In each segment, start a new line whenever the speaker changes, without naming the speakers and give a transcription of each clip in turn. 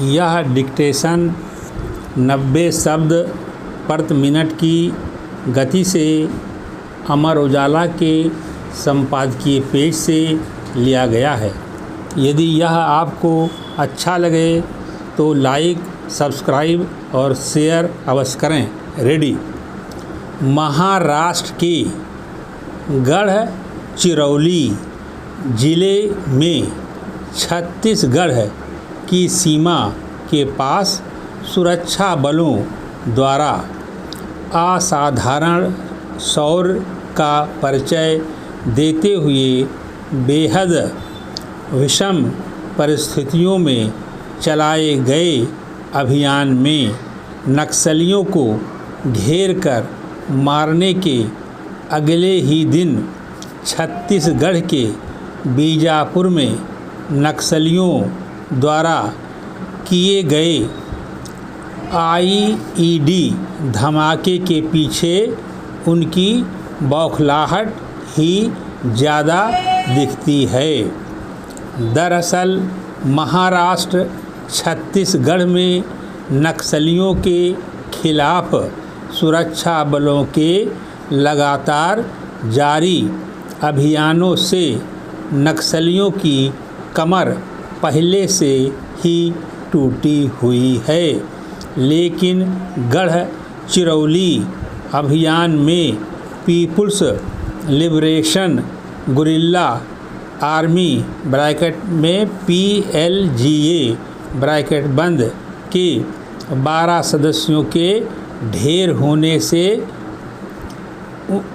यह डिक्टेशन 90 शब्द प्रति मिनट की गति से अमर उजाला के संपादकीय पेज से लिया गया है। यदि यह आपको अच्छा लगे तो लाइक, सब्सक्राइब और शेयर अवश्य करें। रेडी। महाराष्ट्र के गढ़चिरौली जिले में छत्तीसगढ़ की सीमा के पास सुरक्षा बलों द्वारा असाधारण शौर्य का परिचय देते हुए बेहद विषम परिस्थितियों में चलाए गए अभियान में नक्सलियों को घेर कर मारने के अगले ही दिन छत्तीसगढ़ के बीजापुर में नक्सलियों द्वारा किए गए आईईडी धमाके के पीछे उनकी बौखलाहट ही ज़्यादा दिखती है। दरअसल महाराष्ट्र छत्तीसगढ़ में नक्सलियों के खिलाफ सुरक्षा बलों के लगातार जारी अभियानों से नक्सलियों की कमर पहले से ही टूटी हुई है, लेकिन गढ़चिरौली अभियान में People's Liberation Guerrilla Army bracket में PLGA ब्रैकेट बंद के 12 सदस्यों के ढेर होने से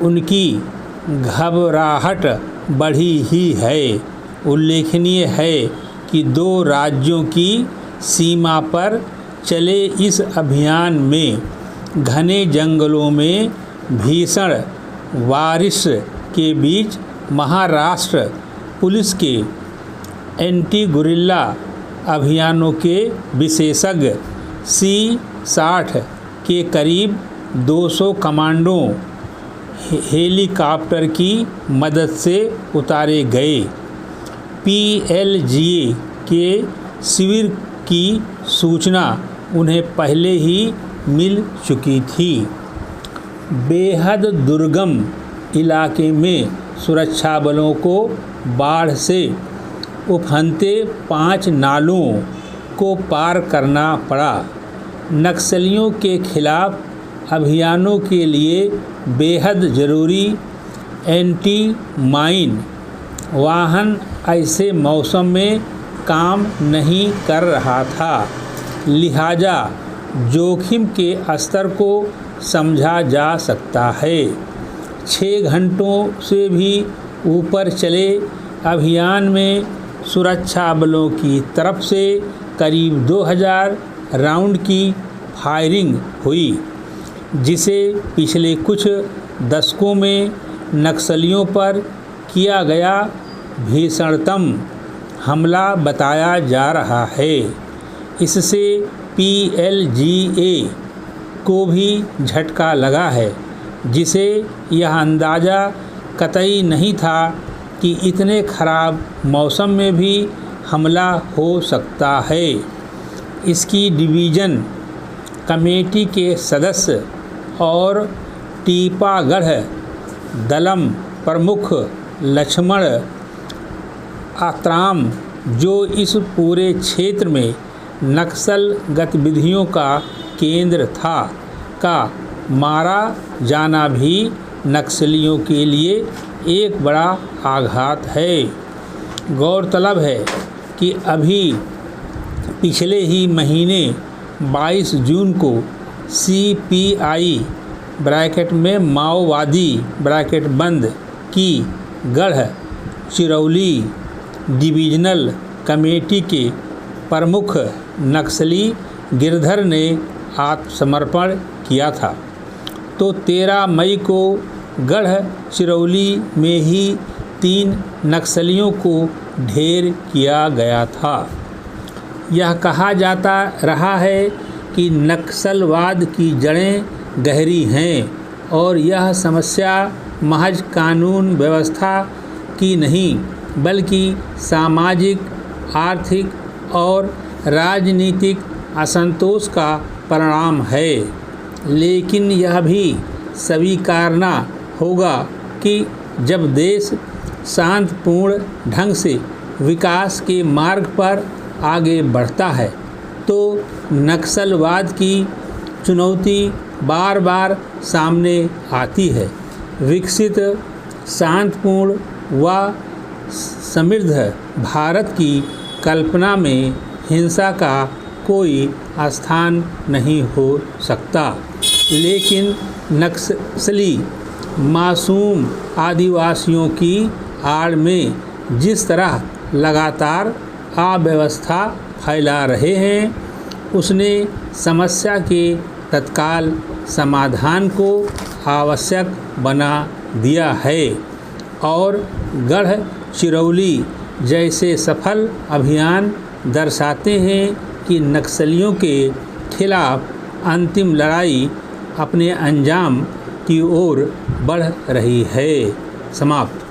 उनकी घबराहट बढ़ी ही है। उल्लेखनीय है कि 2 राज्यों की सीमा पर चले इस अभियान में घने जंगलों में भीषण बारिश के बीच महाराष्ट्र पुलिस के एंटी गुरिल्ला अभियानों के विशेषज्ञ C-60 के करीब 200 कमांडो हेलीकॉप्टर की मदद से उतारे गए। PLGA के शिविर की सूचना उन्हें पहले ही मिल चुकी थी। बेहद दुर्गम इलाके में सुरक्षा बलों को बाढ़ से उफनते 5 नालों को पार करना पड़ा। नक्सलियों के खिलाफ अभियानों के लिए बेहद ज़रूरी एंटी माइन वाहन ऐसे मौसम में काम नहीं कर रहा था, लिहाजा जोखिम के स्तर को समझा जा सकता है। 6 घंटों से भी ऊपर चले अभियान में सुरक्षा बलों की तरफ से करीब 2000 राउंड की फायरिंग हुई, जिसे पिछले कुछ दशकों में नक्सलियों पर किया गया भीषणतम हमला बताया जा रहा है। इससे PLGA को भी झटका लगा है, जिसे यह अंदाज़ा कतई नहीं था कि इतने ख़राब मौसम में भी हमला हो सकता है। इसकी डिवीज़न कमेटी के सदस्य और टीपागढ़ दलम प्रमुख लक्ष्मण आत्राम, जो इस पूरे क्षेत्र में नक्सल गतिविधियों का केंद्र था, का मारा जाना भी नक्सलियों के लिए एक बड़ा आघात है। गौरतलब है कि अभी पिछले ही महीने 22 जून को CPI ब्रैकेट में माओवादी ब्रैकेट बंद की गढ़चिरौली डिवीजनल कमेटी के प्रमुख नक्सली गिरधर ने आत्मसमर्पण किया था। तो 13 मई को गढ़चिरौली में ही 3 नक्सलियों को ढेर किया गया था। यह कहा जाता रहा है कि नक्सलवाद की जड़ें गहरी हैं और यह समस्या महज कानून व्यवस्था की नहीं, बल्कि सामाजिक, आर्थिक और राजनीतिक असंतोष का परिणाम है, लेकिन यह भी स्वीकारना होगा कि जब देश शांतिपूर्ण ढंग से विकास के मार्ग पर आगे बढ़ता है तो नक्सलवाद की चुनौती बार बार सामने आती है। विकसित, शांतिपूर्ण व समृद्ध भारत की कल्पना में हिंसा का कोई स्थान नहीं हो सकता, लेकिन नक्सली मासूम आदिवासियों की आड़ में जिस तरह लगातार अव्यवस्था फैला रहे हैं, उसने समस्या के तत्काल समाधान को आवश्यक बना दिया है और गढ़चिरौली जैसे सफल अभियान दर्शाते हैं कि नक्सलियों के खिलाफ अंतिम लड़ाई अपने अंजाम की ओर बढ़ रही है। समाप्त।